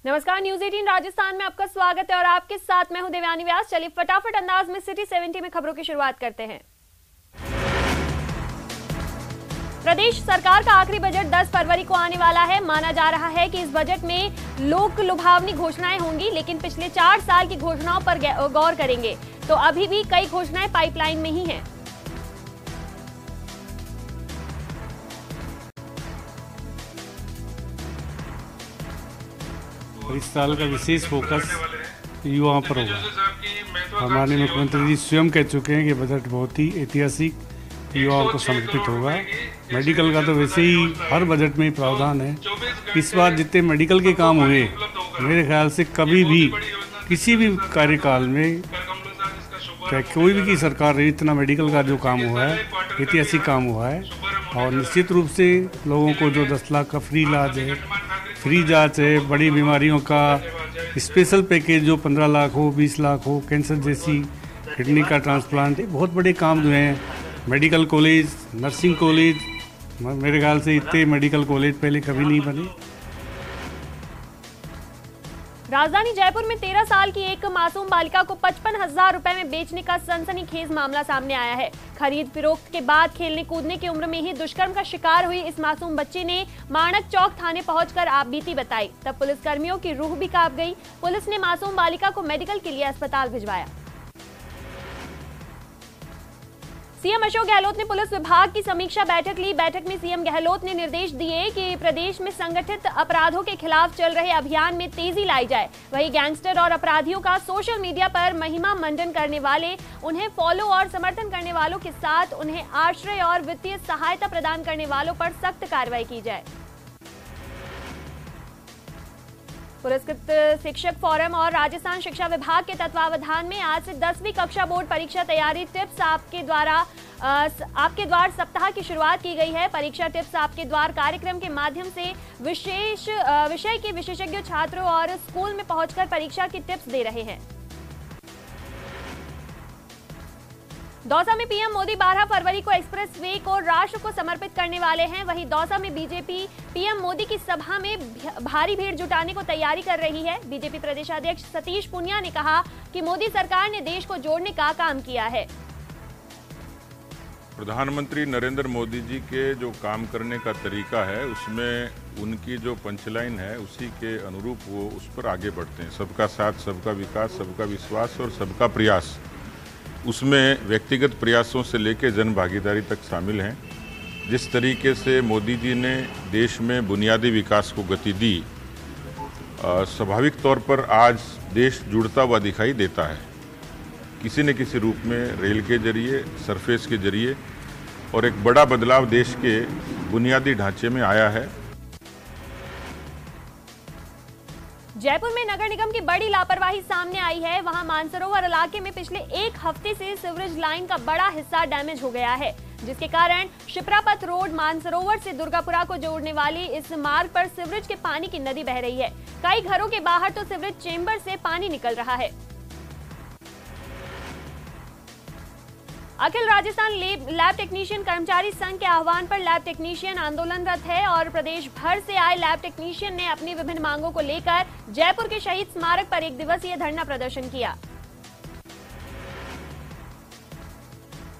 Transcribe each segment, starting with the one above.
नमस्कार, न्यूज 18 राजस्थान में आपका स्वागत है और आपके साथ मैं हूं देवयानी व्यास। चलिए फटाफट अंदाज में सिटी 70 में खबरों की शुरुआत करते हैं। प्रदेश सरकार का आखिरी बजट 10 फरवरी को आने वाला है। माना जा रहा है कि इस बजट में लोक लुभावनी घोषणाएं होंगी, लेकिन पिछले 4 साल की घोषणाओं पर गौर करेंगे तो अभी भी कई घोषणाएं पाइपलाइन में ही हैं। इस साल का विशेष फोकस युवाओं पर होगा। हमारे मुख्यमंत्री जी स्वयं कह चुके हैं कि बजट बहुत ही ऐतिहासिक युवाओं को समर्पित होगा। मेडिकल का तो वैसे ही हर बजट में ही प्रावधान है। इस बार जितने मेडिकल के काम हुए, मेरे ख्याल से कभी भी किसी भी कार्यकाल में चाहे कोई भी की सरकार रही, इतना मेडिकल का जो काम हुआ है ऐतिहासिक काम हुआ है। और निश्चित रूप से लोगों को जो 10 लाख का फ्री इलाज है, फ्री जांच है, बड़ी बीमारियों का स्पेशल पैकेज जो 15 लाख हो, 20 लाख हो, कैंसर जैसी, किडनी का ट्रांसप्लांट, बहुत बड़े काम जो हैं। मेडिकल कॉलेज, नर्सिंग कॉलेज, मेरे ख्याल से इतने मेडिकल कॉलेज पहले कभी नहीं बने। राजधानी जयपुर में 13 साल की एक मासूम बालिका को 55,000 रुपए में बेचने का सनसनीखेज मामला सामने आया है। खरीद फिरोख्त के बाद खेलने कूदने की उम्र में ही दुष्कर्म का शिकार हुई इस मासूम बच्ची ने माणक चौक थाने पहुंचकर आपबीती बताई। तब पुलिसकर्मियों की रूह भी कांप गई। पुलिस ने मासूम बालिका को मेडिकल के लिए अस्पताल भिजवाया। सीएम अशोक गहलोत ने पुलिस विभाग की समीक्षा बैठक ली। बैठक में सीएम गहलोत ने निर्देश दिए कि प्रदेश में संगठित अपराधों के खिलाफ चल रहे अभियान में तेजी लाई जाए। वहीं गैंगस्टर और अपराधियों का सोशल मीडिया पर महिमा मंडन करने वाले, उन्हें फॉलो और समर्थन करने वालों के साथ उन्हें आश्रय और वित्तीय सहायता प्रदान करने वालों पर सख्त कार्रवाई की जाए। पुरस्कृत शिक्षक फोरम और राजस्थान शिक्षा विभाग के तत्वावधान में आज से 10वीं कक्षा बोर्ड परीक्षा तैयारी टिप्स आपके द्वार सप्ताह की शुरुआत की गई है। परीक्षा टिप्स आपके द्वार कार्यक्रम के माध्यम से विषय के विशेषज्ञ छात्रों और स्कूल में पहुंचकर परीक्षा की टिप्स दे रहे हैं। दौसा में पीएम मोदी 12 फरवरी को एक्सप्रेस वे को राष्ट्र को समर्पित करने वाले हैं। वहीं दौसा में बीजेपी पीएम मोदी की सभा में भारी भीड़ जुटाने को तैयारी कर रही है। बीजेपी प्रदेशाध्यक्ष सतीश पूनिया ने कहा कि मोदी सरकार ने देश को जोड़ने का काम किया है। प्रधानमंत्री नरेंद्र मोदी जी के जो काम करने का तरीका है, उसमें उनकी जो पंचलाइन है उसी के अनुरूप वो उस पर आगे बढ़ते हैं। सबका साथ, सबका विकास, सबका विश्वास और सबका प्रयास, उसमें व्यक्तिगत प्रयासों से लेकर जन भागीदारी तक शामिल हैं। जिस तरीके से मोदी जी ने देश में बुनियादी विकास को गति दी, स्वाभाविक तौर पर आज देश जुड़ता हुआ दिखाई देता है, किसी न किसी रूप में, रेल के जरिए, सरफेस के जरिए, और एक बड़ा बदलाव देश के बुनियादी ढांचे में आया है। जयपुर में नगर निगम की बड़ी लापरवाही सामने आई है। वहां मानसरोवर इलाके में पिछले 1 हफ्ते से सीवरेज लाइन का बड़ा हिस्सा डैमेज हो गया है, जिसके कारण शिप्रापत रोड मानसरोवर से दुर्गापुरा को जोड़ने वाली इस मार्ग पर सीवरेज के पानी की नदी बह रही है। कई घरों के बाहर तो सीवरेज चेंबर से पानी निकल रहा है। अखिल राजस्थान लैब टेक्नीशियन कर्मचारी संघ के आह्वान पर लैब टेक्नीशियन आंदोलनरत है और प्रदेश भर से आए लैब टेक्नीशियन ने अपनी विभिन्न मांगों को लेकर जयपुर के शहीद स्मारक पर 1 दिवसीय धरना प्रदर्शन किया।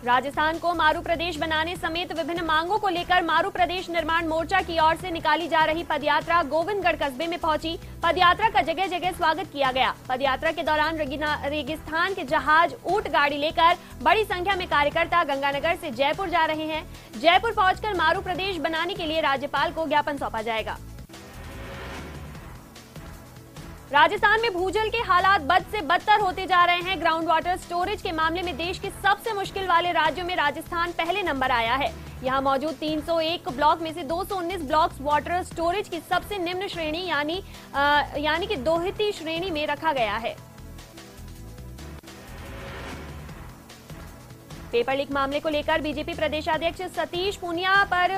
राजस्थान को मारू प्रदेश बनाने समेत विभिन्न मांगों को लेकर मारू प्रदेश निर्माण मोर्चा की ओर से निकाली जा रही पदयात्रा गोविंदगढ़ कस्बे में पहुंची। पदयात्रा का जगह जगह स्वागत किया गया। पदयात्रा के दौरान रेगिस्तान के जहाज, ऊंट गाड़ी लेकर बड़ी संख्या में कार्यकर्ता गंगानगर से जयपुर जा रहे हैं। जयपुर पहुंचकर मारू प्रदेश बनाने के लिए राज्यपाल को ज्ञापन सौंपा जाएगा। राजस्थान में भूजल के हालात बद से बदतर होते जा रहे हैं। ग्राउंड वाटर स्टोरेज के मामले में देश के सबसे मुश्किल वाले राज्यों में राजस्थान पहले नंबर आया है। यहां मौजूद 301 ब्लॉक में से 219 ब्लॉक्स वाटर स्टोरेज की सबसे निम्न श्रेणी यानी कि दोहिती श्रेणी में रखा गया है। पेपर लीक मामले को लेकर बीजेपी प्रदेशाध्यक्ष सतीश पूनिया पर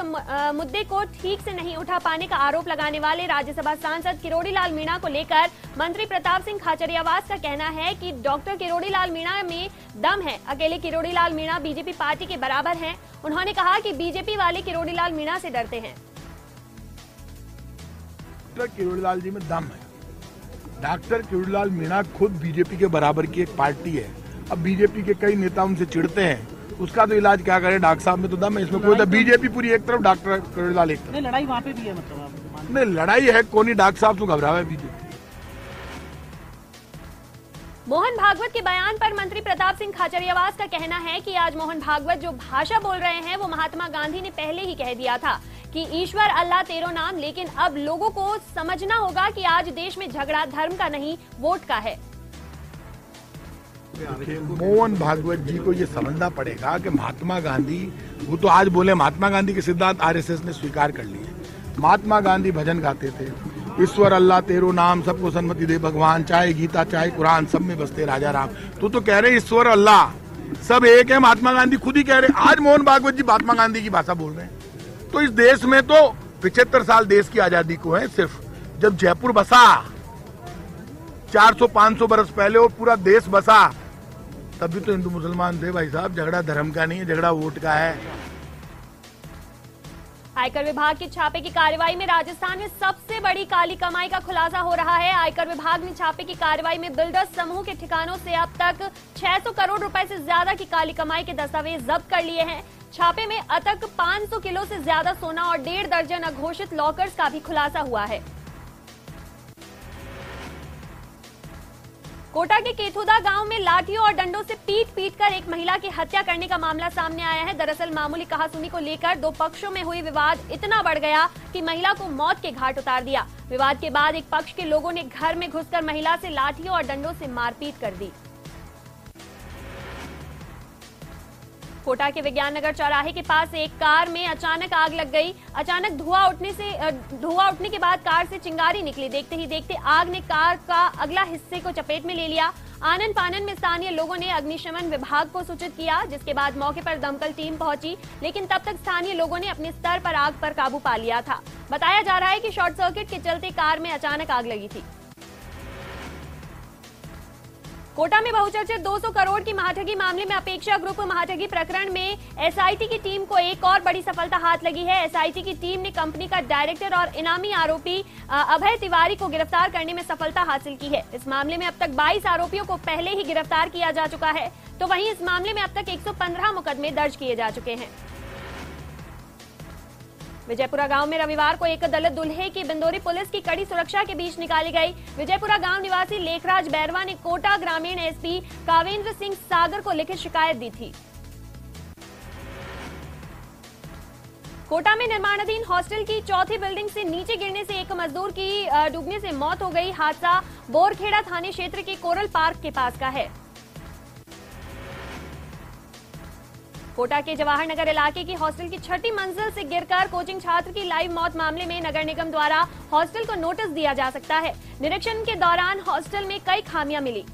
मुद्दे को ठीक से नहीं उठा पाने का आरोप लगाने वाले राज्यसभा सांसद किरोड़ीलाल मीणा को लेकर मंत्री प्रताप सिंह खाचरियावास का कहना है कि डॉक्टर किरोड़ीलाल मीणा में दम है। अकेले किरोड़ीलाल मीणा बीजेपी पार्टी के बराबर हैं। उन्होंने कहा कि बीजेपी वाले किरोड़ीलाल मीणा से डरते हैं। किरोड़ीलाल जी में दम है डॉक्टर किरोड़ीलाल मीणा खुद बीजेपी के बराबर की एक पार्टी है। अब बीजेपी के कई नेता उनसे चिढ़ते हैं, उसका तो इलाज क्या करें? डॉक्टर साहब में तो दम है, इसमें कोई बीजेपी पूरी एक तरफ, डॉक्टर किरोड़ीलाल एक तरफ। लड़ाई वहाँ पे भी है, मतलब नहीं लड़ाई है, कौन ही डॉक्टर साहब तो घबरावा है बीजेपी। मोहन भागवत के बयान पर मंत्री प्रताप सिंह खाचरियावास का कहना है कि आज मोहन भागवत जो भाषा बोल रहे हैं वो महात्मा गांधी ने पहले ही कह दिया था कि ईश्वर अल्लाह तेरो नाम, लेकिन अब लोगों को समझना होगा कि आज देश में झगड़ा धर्म का नहीं वोट का है। मोहन भागवत जी को ये समझना पड़ेगा कि महात्मा गांधी, वो तो आज बोले महात्मा गांधी के सिद्धांत आरएसएस ने स्वीकार कर लिए। महात्मा गांधी भजन गाते थे, ईश्वर अल्लाह तेरो नाम, सबको सन्मति दे भगवान, चाहे गीता चाहे कुरान, सब में बसते राजा राम। तो कह रहे ईश्वर अल्लाह सब एक है, महात्मा गांधी खुद ही कह रहे। आज मोहन भागवत जी महात्मा गांधी की भाषा बोल रहे हैं। तो इस देश में तो 75 साल देश की आजादी को है सिर्फ। जब जयपुर बसा 400-500 बरस पहले और पूरा देश बसा, तब भी तो हिंदू मुसलमान थे भाई साहब। झगड़ा धर्म का नहीं है, झगड़ा वोट का है। आयकर विभाग के छापे की कार्रवाई में राजस्थान में सबसे बड़ी काली कमाई का खुलासा हो रहा है। आयकर विभाग ने छापे की कार्रवाई में बिल्डर्स समूह के ठिकानों से अब तक 600 करोड़ रुपए से ज्यादा की काली कमाई के दस्तावेज जब्त कर लिए हैं। छापे में अब तक 500 किलो से ज्यादा सोना और 1.5 दर्जन अघोषित लॉकर्स का भी खुलासा हुआ है। कोटा के केथुदा गांव में लाठियों और डंडों से पीट कर एक महिला की हत्या करने का मामला सामने आया है। दरअसल मामूली कहासुनी को लेकर दो पक्षों में हुई विवाद इतना बढ़ गया कि महिला को मौत के घाट उतार दिया। विवाद के बाद एक पक्ष के लोगों ने घर में घुसकर महिला से लाठियों और डंडों से मारपीट कर दी। कोटा के विज्ञान नगर चौराहे के पास एक कार में अचानक आग लग गई। अचानक धुआं उठने के बाद कार से चिंगारी निकली। देखते ही देखते आग ने कार का अगला हिस्से को चपेट में ले लिया। आनन फानन में स्थानीय लोगों ने अग्निशमन विभाग को सूचित किया, जिसके बाद मौके पर दमकल टीम पहुंची, लेकिन तब तक स्थानीय लोगों ने अपने स्तर पर आग पर काबू पा लिया था। बताया जा रहा है कि शॉर्ट सर्किट के चलते कार में अचानक आग लगी थी। कोटा में बहुचर्चित 200 करोड़ की महाठगी मामले में अपेक्षा ग्रुप महाठगी प्रकरण में एसआईटी की टीम को एक और बड़ी सफलता हाथ लगी है। एसआईटी की टीम ने कंपनी का डायरेक्टर और इनामी आरोपी अभय तिवारी को गिरफ्तार करने में सफलता हासिल की है। इस मामले में अब तक 22 आरोपियों को पहले ही गिरफ्तार किया जा चुका है, तो वहीं इस मामले में अब तक 115 मुकदमे दर्ज किए जा चुके हैं। विजयपुरा गांव में रविवार को एक दलित दूल्हे की बिंदोरी पुलिस की कड़ी सुरक्षा के बीच निकाली गई। विजयपुरा गांव निवासी लेखराज बैरवा ने कोटा ग्रामीण एसपी कावेंद्र सिंह सागर को लिखित शिकायत दी थी। कोटा में निर्माणाधीन हॉस्टल की चौथी बिल्डिंग से नीचे गिरने से एक मजदूर की डूबने से मौत हो गई। हादसा बोरखेड़ा थाने क्षेत्र के कोरल पार्क के पास का है। कोटा के जवाहर नगर इलाके की हॉस्टल की 6ठी मंजिल से गिरकर कोचिंग छात्र की लाइव मौत मामले में नगर निगम द्वारा हॉस्टल को नोटिस दिया जा सकता है। निरीक्षण के दौरान हॉस्टल में कई खामियां मिली।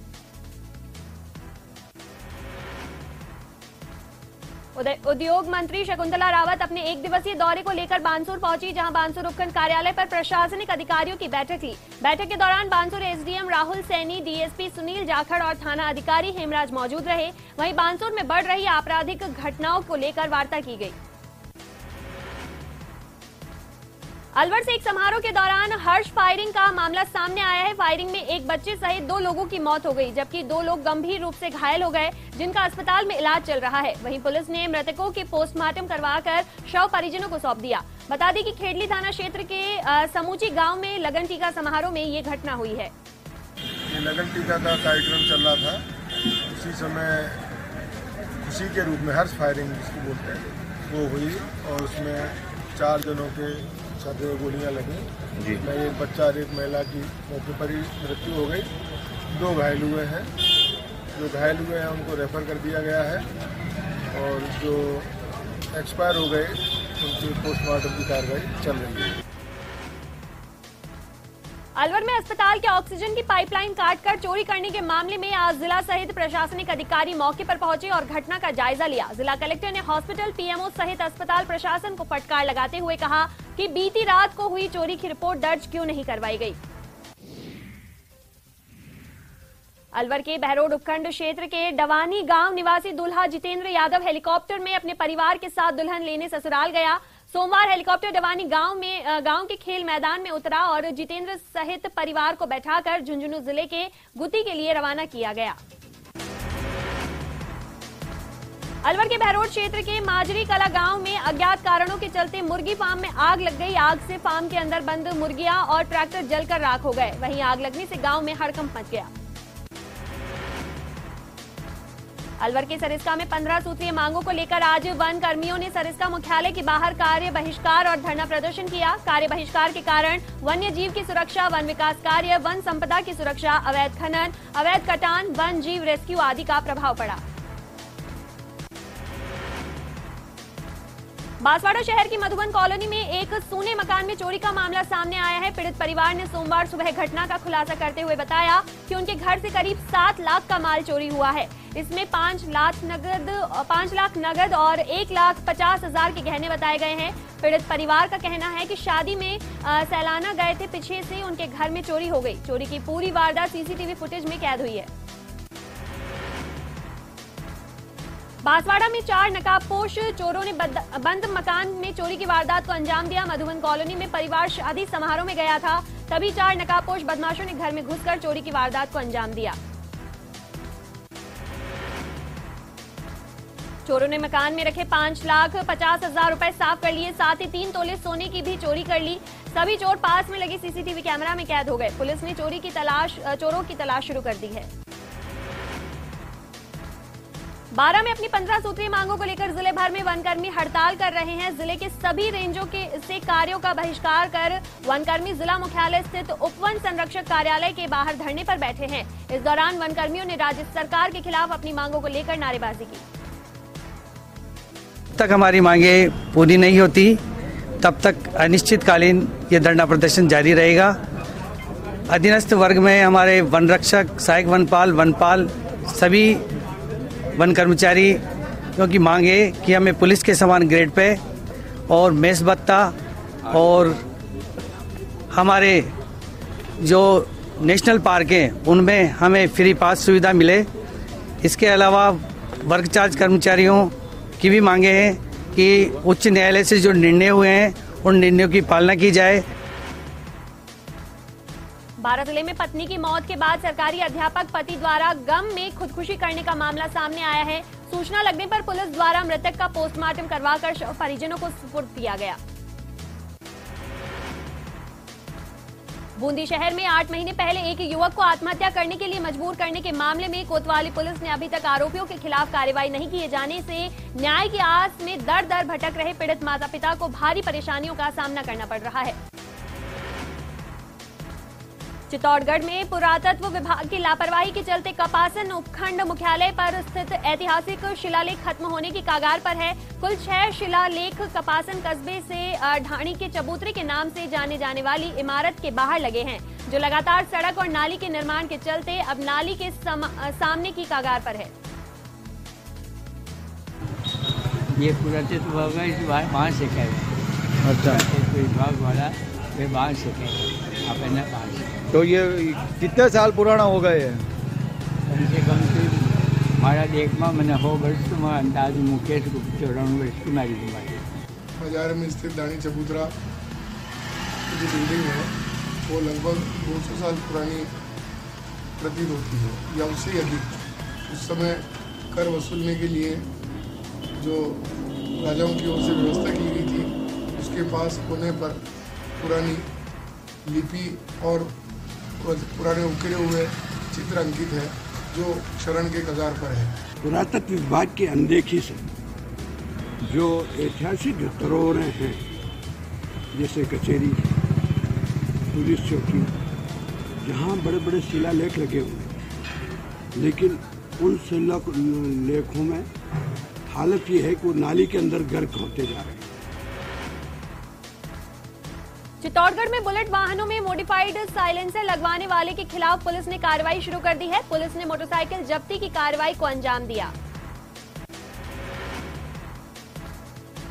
उद्योग मंत्री शकुंतला रावत अपने एक दिवसीय दौरे को लेकर बानसूर पहुंची, जहां बानसूर उपखंड कार्यालय पर प्रशासनिक अधिकारियों की बैठक ली। बैठक के दौरान बानसूर एसडीएम राहुल सैनी, डीएसपी सुनील जाखड़ और थाना अधिकारी हेमराज मौजूद रहे। वहीं बानसूर में बढ़ रही आपराधिक घटनाओं को लेकर वार्ता की गई। अलवर से एक समारोह के दौरान हर्ष फायरिंग का मामला सामने आया है। फायरिंग में एक बच्चे सहित 2 लोगों की मौत हो गई, जबकि 2 लोग गंभीर रूप से घायल हो गए, जिनका अस्पताल में इलाज चल रहा है। वहीं पुलिस ने मृतकों के पोस्टमार्टम करवाकर शव परिजनों को सौंप दिया। बता दें कि खेडली थाना क्षेत्र के समूची गांव में लगन टीका समारोह में ये घटना हुई है। ये लगन टीका का कार्यक्रम चल रहा था, उसी समय खुशी के रूप में हर्ष फायरिंग जिसको बोलते हैं वो हुई और उसमें 4 जनों के छात्र गोलियां लगी। एक बच्चा और एक महिला की मौके पर ही मृत्यु हो गई। 2 घायल हुए हैं। जो घायल हुए हैं उनको रेफर कर दिया गया है और जो एक्सपायर हो गए उनकी पोस्टमार्टम की कार्रवाई चल रही है। अलवर में अस्पताल के ऑक्सीजन की पाइपलाइन काटकर चोरी करने के मामले में आज जिला सहित प्रशासनिक अधिकारी मौके पर पहुंचे और घटना का जायजा लिया। जिला कलेक्टर ने हॉस्पिटल, पीएमओ सहित अस्पताल प्रशासन को फटकार लगाते हुए कहा कि बीती रात को हुई चोरी की रिपोर्ट दर्ज क्यों नहीं करवाई गई। अलवर के बहरोड उपखंड क्षेत्र के डवानी गांव निवासी दूल्हा जितेंद्र यादव हेलीकॉप्टर में अपने परिवार के साथ दुल्हन लेने ससुराल गया। सोमवार हेलीकॉप्टर डवानी गांव के खेल मैदान में उतरा और जितेंद्र सहित परिवार को बैठाकर झुंझुनू जिले के गुत्ती के लिए रवाना किया गया। अलवर के बहरोड क्षेत्र के माजरी कला गांव में अज्ञात कारणों के चलते मुर्गी फार्म में आग लग गई। आग से फार्म के अंदर बंद मुर्गियां और ट्रैक्टर जलकर राख हो गए। वहीं आग लगने से गांव में हड़कंप मच गया। अलवर के सरिस्का में 15 सूत्रीय मांगों को लेकर आज वन कर्मियों ने सरिस्का मुख्यालय के बाहर कार्य बहिष्कार और धरना प्रदर्शन किया। कार्य बहिष्कार के कारण वन्य जीव की सुरक्षा, वन विकास कार्य, वन संपदा की सुरक्षा, अवैध खनन, अवैध कटान, वन जीव रेस्क्यू आदि का प्रभाव पड़ा। बांसवाड़ा शहर की मधुबन कॉलोनी में एक सूने मकान में चोरी का मामला सामने आया है। पीड़ित परिवार ने सोमवार सुबह घटना का खुलासा करते हुए बताया कि उनके घर से करीब 7 लाख का माल चोरी हुआ है। इसमें 5 लाख नगद और 1,50,000 के गहने बताए गए हैं। पीड़ित परिवार का कहना है कि शादी में सैलाना गए थे, पीछे से उनके घर में चोरी हो गई। चोरी की पूरी वारदात सीसीटीवी फुटेज में कैद हुई है। बांसवाड़ा में 4 नकाबपोश चोरों ने बंद मकान में चोरी की वारदात को अंजाम दिया। मधुबन कॉलोनी में परिवार शादी समारोह में गया था, तभी 4 नकाबपोश बदमाशों ने घर में घुसकर चोरी की वारदात को अंजाम दिया। चोरों ने मकान में रखे 5,50,000 रुपए साफ कर लिए, साथ ही 3 तोले सोने की भी चोरी कर ली। सभी चोर पास में लगे सीसीटीवी कैमरा में कैद हो गए। पुलिस ने चोरों की तलाश शुरू कर दी है। बारां में अपनी 15 सूत्रीय मांगों को लेकर जिले भर में वनकर्मी हड़ताल कर रहे हैं। जिले के सभी रेंजों से कार्यों का बहिष्कार कर वनकर्मी जिला मुख्यालय स्थित उपवन संरक्षक कार्यालय के बाहर धरने पर बैठे हैं। इस दौरान वनकर्मियों ने राज्य सरकार के खिलाफ अपनी मांगों को लेकर नारेबाजी की। तक हमारी मांगे पूरी नहीं होती तब तक अनिश्चितकालीन ये धरना प्रदर्शन जारी रहेगा। अधीनस्थ वर्ग में हमारे वन रक्षक, सहायक वनपाल सभी वन कर्मचारी क्योंकि मांग है कि हमें पुलिस के समान ग्रेड पे और मेस भत्ता और हमारे जो नेशनल पार्क हैं उनमें हमें फ्री पास सुविधा मिले। इसके अलावा वर्ग चार्ज कर्मचारियों की भी मांगे हैं कि उच्च न्यायालय से जो निर्णय हुए हैं उन निर्णयों की पालना की जाए। बारां जिले में पत्नी की मौत के बाद सरकारी अध्यापक पति द्वारा गम में खुदकुशी करने का मामला सामने आया है। सूचना लगने पर पुलिस द्वारा मृतक का पोस्टमार्टम करवाकर शव परिजनों को सुपुर्द किया गया। बूंदी शहर में 8 महीने पहले एक युवक को आत्महत्या करने के लिए मजबूर करने के मामले में कोतवाली पुलिस ने अभी तक आरोपियों के खिलाफ कार्रवाई नहीं किए जाने से न्याय की आस में दर दर भटक रहे पीड़ित माता पिता को भारी परेशानियों का सामना करना पड़ रहा है। चित्तौड़गढ़ में पुरातत्व विभाग की लापरवाही के चलते कपासन उपखंड मुख्यालय पर स्थित ऐतिहासिक शिलालेख खत्म होने की कगार पर है। कुल 6 शिलालेख कपासन कस्बे से ढाणी के चबूतरे के नाम से जाने जाने वाली इमारत के बाहर लगे हैं, जो लगातार सड़क और नाली के निर्माण के चलते अब नाली के सामने की कगार पर है। ये पुरातत्व विभाग वहाँ से कह रहे। अच्छा, विभाग वाला वहाँ से कह रहे। तो ये कितने साल पुराना हो गए हैं? कम से कम हमारा देखमा मैंने हो वर्ष तो मैं अंदाज मुकेश गुप्त 94 वर्ष की मारी बीमारी। बाजार में स्थित दानी चबूतरा जो बिल्डिंग है वो लगभग 200 साल पुरानी प्रतीत होती है या उससे अधिक। उस समय कर वसूलने के लिए जो राजाओं की ओर से व्यवस्था की गई थी उसके पास कोने पर पुरानी लिपि और पुराने उकेरे हुए चित्र अंकित है जो शरण के कगार पर है। पुरातत्व विभाग की अनदेखी से जो ऐतिहासिक धरोहरें हैं जैसे कचहरी, पुलिस चौकी, जहाँ बड़े बड़े शिलालेख लगे हुए हैं, लेकिन उन शिलालेखों में हालत ये है कि वो नाली के अंदर गर्क होते जा रहे हैं। चित्तौड़गढ़ में बुलेट वाहनों में मॉडिफाइड साइलेंसर लगवाने वाले के खिलाफ पुलिस ने कार्रवाई शुरू कर दी है। पुलिस ने मोटरसाइकिल जब्ती की कार्रवाई को अंजाम दिया।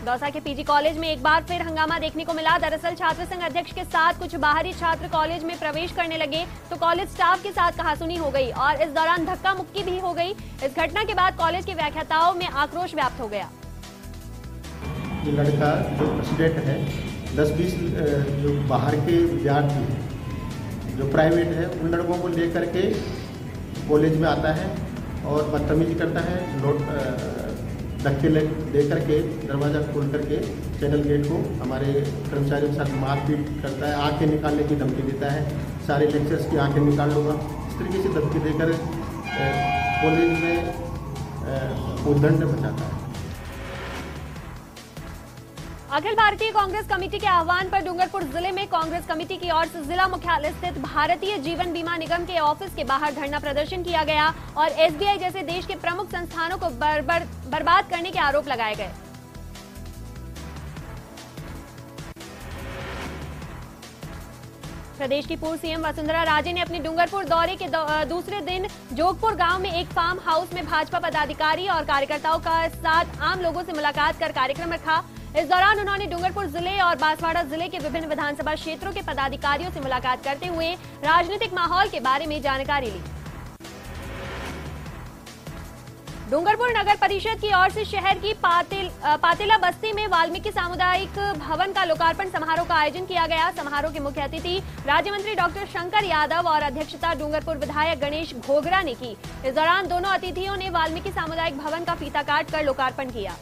दौसा के पीजी कॉलेज में एक बार फिर हंगामा देखने को मिला। दरअसल छात्र संघ अध्यक्ष के साथ कुछ बाहरी छात्र कॉलेज में प्रवेश करने लगे तो कॉलेज स्टाफ के साथ कहासुनी हो गई और इस दौरान धक्का मुक्की भी हो गई। इस घटना के बाद कॉलेज के व्याख्याताओं में आक्रोश व्याप्त हो गया। ये लड़का जो प्रेसिडेंट है 10-20 जो बाहर के विद्यार्थी हैं जो प्राइवेट है उन लड़कों को लेकर के कॉलेज में आता है और बदतमीजी करता है, धक्के दे करके दरवाज़ा खोल करके चैनल गेट को हमारे कर्मचारियों के साथ मारपीट करता है, आंखें निकालने की धमकी देता है, सारे लेक्चर्स की आंखें निकाल लूँगा, इस तरीके से धमकी देकर कॉलेज में उद्दंड बचाता है। अखिल भारतीय कांग्रेस कमेटी के आह्वान पर डूंगरपुर जिले में कांग्रेस कमेटी की ओर से जिला मुख्यालय स्थित भारतीय जीवन बीमा निगम के ऑफिस के बाहर धरना प्रदर्शन किया गया और एसबीआई जैसे देश के प्रमुख संस्थानों को बर्बाद करने के आरोप लगाए गए। प्रदेश की पूर्व सीएम वसुंधरा राजे ने अपने डूंगरपुर दौरे के दूसरे दिन जोगपुर गांव में एक फार्म हाउस में भाजपा पदाधिकारी और कार्यकर्ताओं का साथ आम लोगों से मुलाकात कर कार्यक्रम रखा। इस दौरान उन्होंने डूंगरपुर जिले और बांसवाड़ा जिले के विभिन्न विधानसभा क्षेत्रों के पदाधिकारियों से मुलाकात करते हुए राजनीतिक माहौल के बारे में जानकारी ली। डूंगरपुर नगर परिषद की ओर से शहर की पातेला बस्ती में वाल्मीकि सामुदायिक भवन का लोकार्पण समारोह का आयोजन किया गया। समारोह के मुख्य अतिथि राज्य मंत्री डॉक्टर शंकर यादव और अध्यक्षता डूंगरपुर विधायक गणेश घोगरा ने की। इस दौरान दोनों अतिथियों ने वाल्मीकि सामुदायिक भवन का फीता काट कर लोकार्पण किया।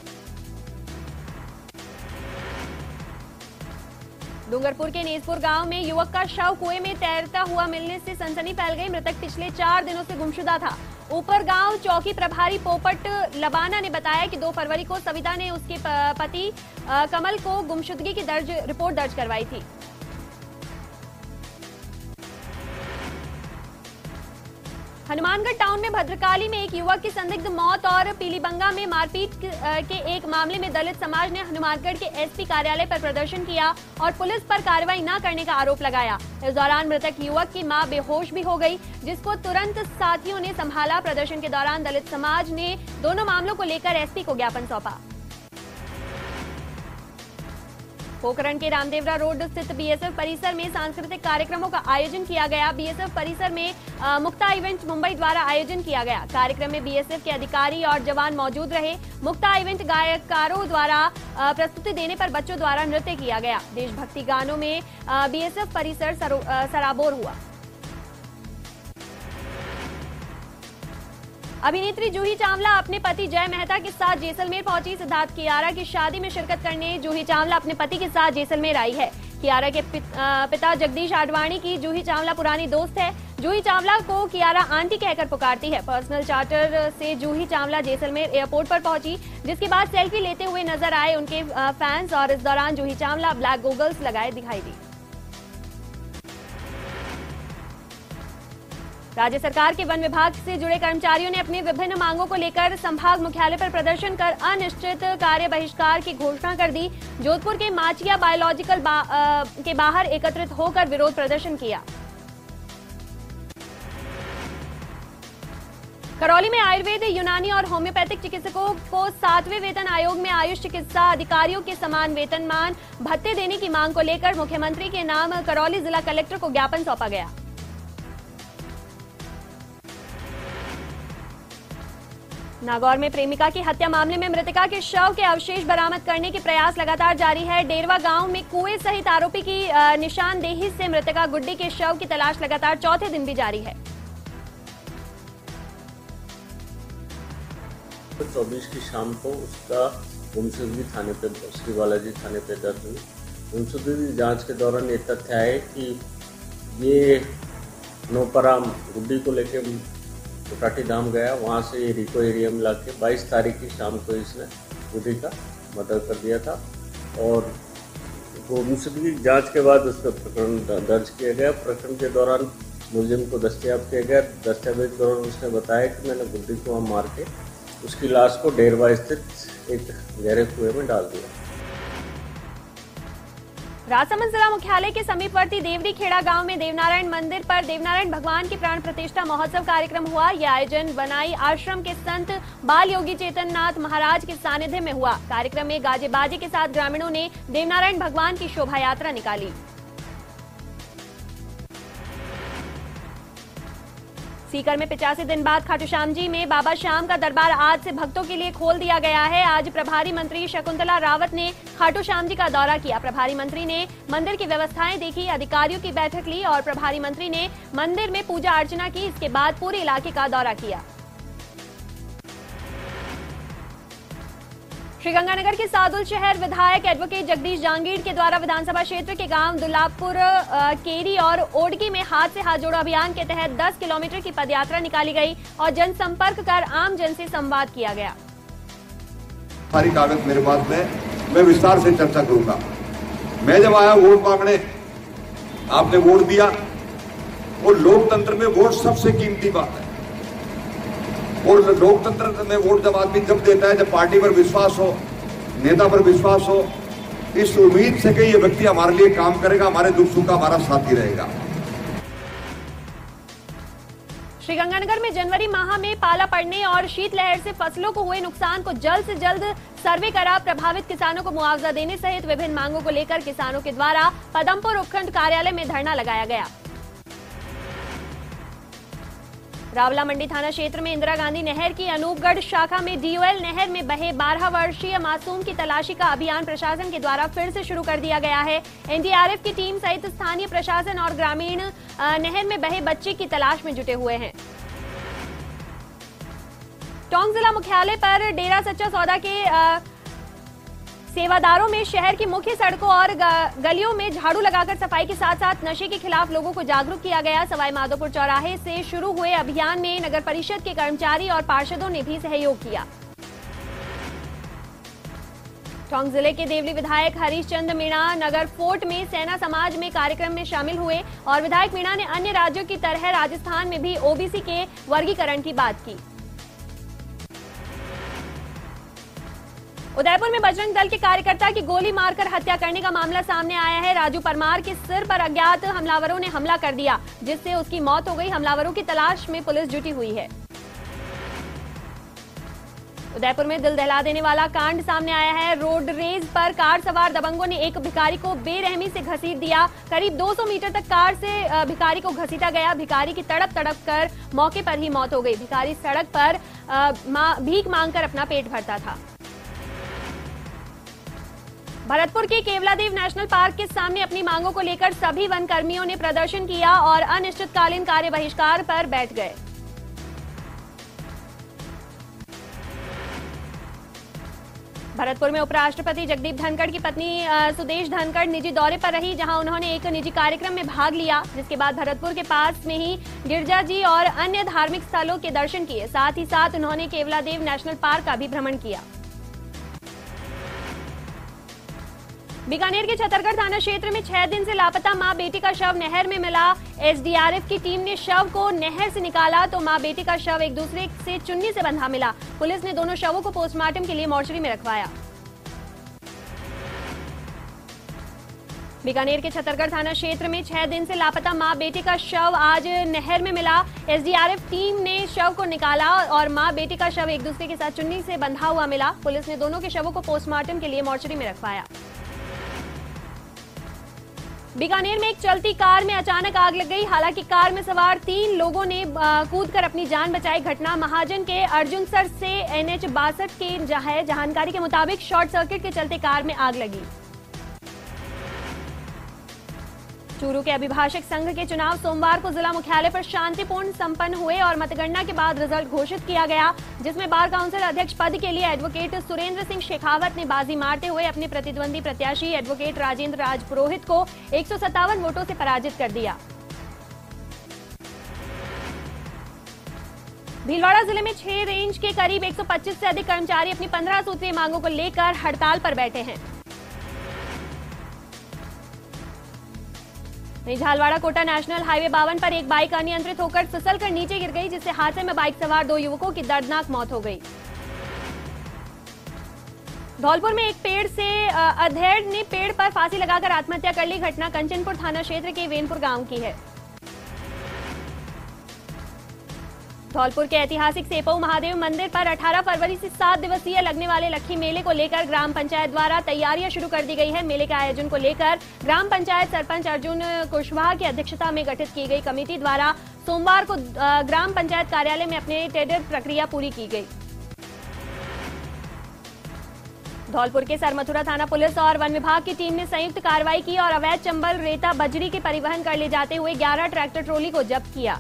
डूंगरपुर के नेसपुर गांव में युवक का शव कुएं में तैरता हुआ मिलने से सनसनी फैल गई। मृतक पिछले 4 दिनों से गुमशुदा था। ऊपर गांव चौकी प्रभारी पोपट लबाना ने बताया कि 2 फरवरी को सविता ने उसके पति कमल को गुमशुदगी की रिपोर्ट दर्ज करवाई थी। हनुमानगढ़ टाउन में भद्रकाली में एक युवक की संदिग्ध मौत और पीलीबंगा में मारपीट के एक मामले में दलित समाज ने हनुमानगढ़ के एसपी कार्यालय पर प्रदर्शन किया और पुलिस पर कार्रवाई न करने का आरोप लगाया। इस दौरान मृतक युवक की मां बेहोश भी हो गई, जिसको तुरंत साथियों ने संभाला। प्रदर्शन के दौरान दलित समाज ने दोनों मामलों को लेकर एसपी को ज्ञापन सौंपा। पोखरण के रामदेवरा रोड स्थित बीएसएफ परिसर में सांस्कृतिक कार्यक्रमों का आयोजन किया गया। बीएसएफ परिसर में मुक्ता इवेंट मुंबई द्वारा आयोजन किया गया। कार्यक्रम में बीएसएफ के अधिकारी और जवान मौजूद रहे। मुक्ता इवेंट गायककारों द्वारा प्रस्तुति देने पर बच्चों द्वारा नृत्य किया गया। देशभक्ति गानों में बीएसएफ परिसर सराबोर हुआ। अभिनेत्री जूही चावला अपने पति जय मेहता के साथ जैसलमेर पहुंची। सिद्धार्थ कियारा की शादी में शिरकत करने जूही चावला अपने पति के साथ जैसलमेर आई है। कियारा के पिता जगदीश आडवाणी की जूही चावला पुरानी दोस्त है। जूही चावला को कियारा आंटी कहकर पुकारती है। पर्सनल चार्टर से जूही चावला जैसलमेर एयरपोर्ट पर पहुंची, जिसके बाद सेल्फी लेते हुए नजर आए उनके फैंस और इस दौरान जूही चावला ब्लैक गॉगल्स लगाए दिखाई दी। राज्य सरकार के वन विभाग से जुड़े कर्मचारियों ने अपनी विभिन्न मांगों को लेकर संभाग मुख्यालय पर प्रदर्शन कर अनिश्चित कार्य बहिष्कार की घोषणा कर दी। जोधपुर के माचिया बायोलॉजिकल के बाहर एकत्रित होकर विरोध प्रदर्शन किया। करौली में आयुर्वेद, यूनानी और होम्योपैथिक चिकित्सकों को 7वें वेतन आयोग में आयुष चिकित्सा अधिकारियों के समान वेतनमान भत्ते देने की मांग को लेकर मुख्यमंत्री के नाम करौली जिला कलेक्टर को ज्ञापन सौंपा गया। नागौर में प्रेमिका की हत्या मामले में मृतका के शव के अवशेष बरामद करने के प्रयास लगातार जारी है। डेरवा गांव में कुएं सहित आरोपी की निशानदेही से मृतका गुड्डी के शव की तलाश लगातार चौथे दिन भी जारी है। 24 की शाम को उसका गुमशुदगी थाने पे, श्री बालाजी थाने पे दर्ज हुई। गुमशुदगी जांच के दौरान ये तथ्य आए कि ये नोपराम गुड्डी को लेके कोटाटी धाम गया, वहाँ से ये रिको एरिया में लाके 22 तारीख की शाम को इसने गुड्डी का मर्डर कर दिया था और गुमशुदगी जांच के बाद उस पर प्रकरण दर्ज किया गया। प्रकरण के दौरान मुलजिम को दस्तयाब किया गया। दस्तावेज के दौरान उसने बताया कि मैंने गुड्डी को वहाँ मार के उसकी लाश को डेरवा स्थित एक गहरे कुएं में डाल दिया। राजसमंद जिला मुख्यालय के समीपवर्ती देवरी खेड़ा गांव में देवनारायण मंदिर पर देवनारायण भगवान की प्राण प्रतिष्ठा महोत्सव कार्यक्रम हुआ। यह आयोजन बनाई आश्रम के संत बाल योगी चेतन नाथ महाराज के सानिध्य में हुआ। कार्यक्रम में गाजे बाजे के साथ ग्रामीणों ने देवनारायण भगवान की शोभा यात्रा निकाली। सीकर में 85 दिन बाद खाटू श्याम जी में बाबा श्याम का दरबार आज से भक्तों के लिए खोल दिया गया है। आज प्रभारी मंत्री शकुंतला रावत ने खाटू श्याम जी का दौरा किया। प्रभारी मंत्री ने मंदिर की व्यवस्थाएं देखी, अधिकारियों की बैठक ली और प्रभारी मंत्री ने मंदिर में पूजा अर्चना की। इसके बाद पूरे इलाके का दौरा किया। श्रीगंगानगर के सादुल शहर विधायक एडवोकेट जगदीश जांगीड़ के द्वारा विधानसभा क्षेत्र के गांव दुल्लापुर, केरी और ओडगी में हाथ से हाथ जोड़ो अभियान के तहत 10 किलोमीटर की पदयात्रा निकाली गई और जनसंपर्क कर आम जन से संवाद किया गया। सारी कागज मेरे पास में, मैं विस्तार से चर्चा करूंगा। मैं जब आया वोट मांगने, आपने वोट दिया और लोकतंत्र में वोट सबसे कीमती बात है। और लोकतंत्र में वोट जब आदमी जब देता है जब पार्टी पर विश्वास हो, नेता पर विश्वास हो, इस उम्मीद से कि ये व्यक्ति हमारे लिए काम करेगा, हमारे दुख सुख का हमारा साथी रहेगा। श्रीगंगानगर में जनवरी माह में पाला पड़ने और शीतलहर से फसलों को हुए नुकसान को जल्द से जल्द सर्वे करा प्रभावित किसानों को मुआवजा देने सहित विभिन्न मांगों को लेकर किसानों के द्वारा पदमपुर उपखंड कार्यालय में धरना लगाया गया। रावला मंडी थाना क्षेत्र में इंदिरा गांधी नहर की अनूपगढ़ शाखा में डीओएल नहर में बहे 12 वर्षीय मासूम की तलाशी का अभियान प्रशासन के द्वारा फिर से शुरू कर दिया गया है। एनडीआरएफ की टीम सहित स्थानीय प्रशासन और ग्रामीण नहर में बहे बच्चे की तलाश में जुटे हुए हैं। टोंक जिला मुख्यालय पर डेरा सच्चा सौदा के सेवादारों में शहर की मुख्य सड़कों और गलियों में झाड़ू लगाकर सफाई के साथ साथ नशे के खिलाफ लोगों को जागरूक किया गया। सवाई माधोपुर चौराहे से शुरू हुए अभियान में नगर परिषद के कर्मचारी और पार्षदों ने भी सहयोग किया। टोंक जिले के देवली विधायक हरीश चंद्र मीणा नगर फोर्ट में सेना समाज में कार्यक्रम में शामिल हुए और विधायक मीणा ने अन्य राज्यों की तरह राजस्थान में भी ओबीसी के वर्गीकरण की बात की। उदयपुर में बजरंग दल के कार्यकर्ता की गोली मारकर हत्या करने का मामला सामने आया है। राजू परमार के सिर पर अज्ञात हमलावरों ने हमला कर दिया, जिससे उसकी मौत हो गई। हमलावरों की तलाश में पुलिस जुटी हुई है। उदयपुर में दिल दहला देने वाला कांड सामने आया है। रोड रेज पर कार सवार दबंगों ने एक भिखारी को बेरहमी से घसीट दिया। करीब 200 मीटर तक कार से भिखारी को घसीटा गया। भिखारी की तड़प कर मौके पर ही मौत हो गई। भिखारी सड़क पर भीख मांगकर अपना पेट भरता था। भरतपुर के केवलादेव नेशनल पार्क के सामने अपनी मांगों को लेकर सभी वन कर्मियों ने प्रदर्शन किया और अनिश्चितकालीन कार्य बहिष्कार पर बैठ गए। भरतपुर में उपराष्ट्रपति जगदीप धनखड़ की पत्नी सुदेश धनखड़ निजी दौरे पर रही, जहां उन्होंने एक निजी कार्यक्रम में भाग लिया, जिसके बाद भरतपुर के पास में ही गिरजा जी और अन्य धार्मिक स्थलों के दर्शन किए। साथ ही साथ उन्होंने केवलादेव नेशनल पार्क का भी भ्रमण किया। बीकानेर के छतरगढ़ थाना क्षेत्र में 6 दिन से लापता मां बेटी का शव नहर में मिला। एसडीआरएफ की टीम ने शव को नहर से निकाला तो मां बेटी का शव एक दूसरे से चुन्नी से बंधा मिला। पुलिस ने दोनों शवों को पोस्टमार्टम के लिए मोर्चरी में रखवाया। बीकानेर के छतरगढ़ थाना क्षेत्र में 6 दिन से लापता मां बेटी का शव आज नहर में मिला। एसडीआरएफ टीम ने शव को निकाला और मां बेटी का शव एक दूसरे के साथ चुन्नी से बंधा हुआ मिला। पुलिस ने दोनों के शवों को पोस्टमार्टम के लिए मोर्चरी में रखवाया। बीकानेर में एक चलती कार में अचानक आग लग गई। हालांकि कार में सवार 3 लोगों ने कूदकर अपनी जान बचाई। घटना महाजन के अर्जुनसर से NH 62 की है। जानकारी के मुताबिक शॉर्ट सर्किट के चलते कार में आग लगी। चूरू के अभिभाषक संघ के चुनाव सोमवार को जिला मुख्यालय पर शांतिपूर्ण संपन्न हुए और मतगणना के बाद रिजल्ट घोषित किया गया, जिसमें बार काउंसिल अध्यक्ष पद के लिए एडवोकेट सुरेंद्र सिंह शेखावत ने बाजी मारते हुए अपने प्रतिद्वंदी प्रत्याशी एडवोकेट राजेंद्र राज पुरोहित को 157 वोटों से पराजित कर दिया। भीलवाड़ा जिले में 6 रेंज के करीब 125 से अधिक कर्मचारी अपनी 15 सूत्रीय मांगों को लेकर हड़ताल पर बैठे हैं। झालवाड़ा कोटा नेशनल हाईवे 52 पर एक बाइक अनियंत्रित होकर फिसलकर नीचे गिर गई, जिससे हादसे में बाइक सवार 2 युवकों की दर्दनाक मौत हो गई। धौलपुर में एक पेड़ से अधेड़ ने पेड़ पर फांसी लगाकर आत्महत्या कर ली। घटना कंचनपुर थाना क्षेत्र के वेनपुर गांव की है। धौलपुर के ऐतिहासिक सेपऊ महादेव मंदिर पर 18 फरवरी से 7 दिवसीय लगने वाले लक्खी मेले को लेकर ग्राम पंचायत द्वारा तैयारियां शुरू कर दी गई है। मेले के आयोजन को लेकर ग्राम पंचायत सरपंच अर्जुन कुशवाहा की अध्यक्षता में गठित की गई कमेटी द्वारा सोमवार को ग्राम पंचायत कार्यालय में अपने टेंडर प्रक्रिया पूरी की गई। धौलपुर के सरमथुरा थाना पुलिस और वन विभाग की टीम ने संयुक्त कार्रवाई की और अवैध चंबल, रेता, बजरी के परिवहन कर ले जाते हुए 11 ट्रैक्टर ट्रॉली को जब्त किया।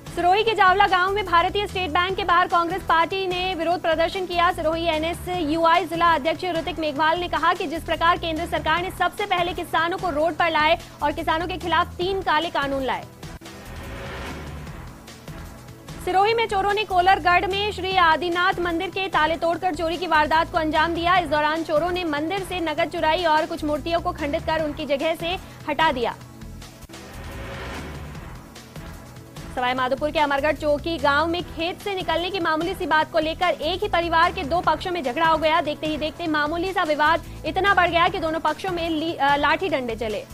सिरोही के जावला गांव में भारतीय स्टेट बैंक के बाहर कांग्रेस पार्टी ने विरोध प्रदर्शन किया। सिरोही NSUI जिला अध्यक्ष ऋतिक मेघवाल ने कहा कि जिस प्रकार केंद्र सरकार ने सबसे पहले किसानों को रोड पर लाए और किसानों के खिलाफ 3 काले कानून लाए। सिरोही में चोरों ने कोलरगढ़ में श्री आदिनाथ मंदिर के ताले तोड़कर चोरी की वारदात को अंजाम दिया। इस दौरान चोरों ने मंदिर से नकद चुराई और कुछ मूर्तियों को खंडित कर उनकी जगह से हटा दिया। सवाई माधोपुर के अमरगढ़ चौकी गांव में खेत से निकलने की मामूली सी बात को लेकर एक ही परिवार के 2 पक्षों में झगड़ा हो गया। देखते ही देखते मामूली सा विवाद इतना बढ़ गया कि दोनों पक्षों में लाठी डंडे चले।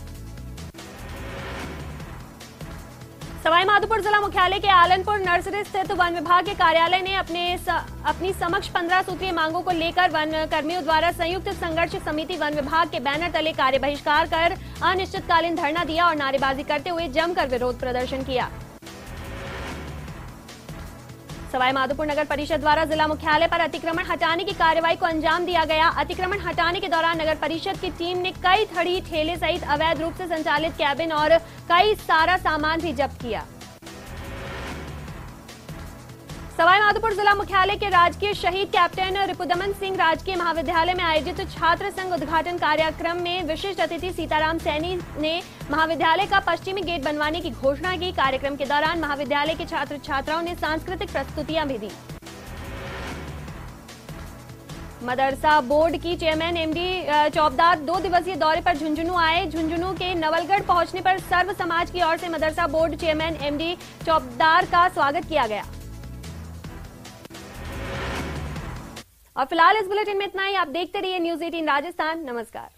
सवाई माधोपुर जिला मुख्यालय के आलनपुर नर्सरी स्थित वन विभाग के कार्यालय ने अपनी समक्ष 15 सूत्रीय मांगों को लेकर वन कर्मियों द्वारा संयुक्त संघर्ष समिति वन विभाग के बैनर तले कार्य बहिष्कार कर अनिश्चितकालीन धरना दिया और नारेबाजी करते हुए जमकर विरोध प्रदर्शन किया। सवाई माधोपुर नगर परिषद द्वारा जिला मुख्यालय पर अतिक्रमण हटाने की कार्रवाई को अंजाम दिया गया। अतिक्रमण हटाने के दौरान नगर परिषद की टीम ने कई थड़ी ठेले सहित अवैध रूप से संचालित कैबिन और कई सारा सामान भी जब्त किया। सवाई माधोपुर जिला मुख्यालय के राजकीय शहीद कैप्टन रिपुदमन सिंह राजकीय महाविद्यालय में आयोजित छात्र संघ उद्घाटन कार्यक्रम में विशिष्ट अतिथि सीताराम सैनी ने महाविद्यालय का पश्चिमी गेट बनवाने की घोषणा की। कार्यक्रम के दौरान महाविद्यालय के छात्र छात्राओं ने सांस्कृतिक प्रस्तुतियां भी दी। मदरसा बोर्ड की चेयरमैन MD चौबदार 2 दिवसीय दौरे पर झुंझुनू आए। झुंझुनू के नवलगढ़ पहुंचने पर सर्व समाज की ओर से मदरसा बोर्ड चेयरमैन MD चौबदार का स्वागत किया गया। और फिलहाल इस बुलेटिन में इतना ही। आप देखते रहिए न्यूज़ 18 राजस्थान। नमस्कार।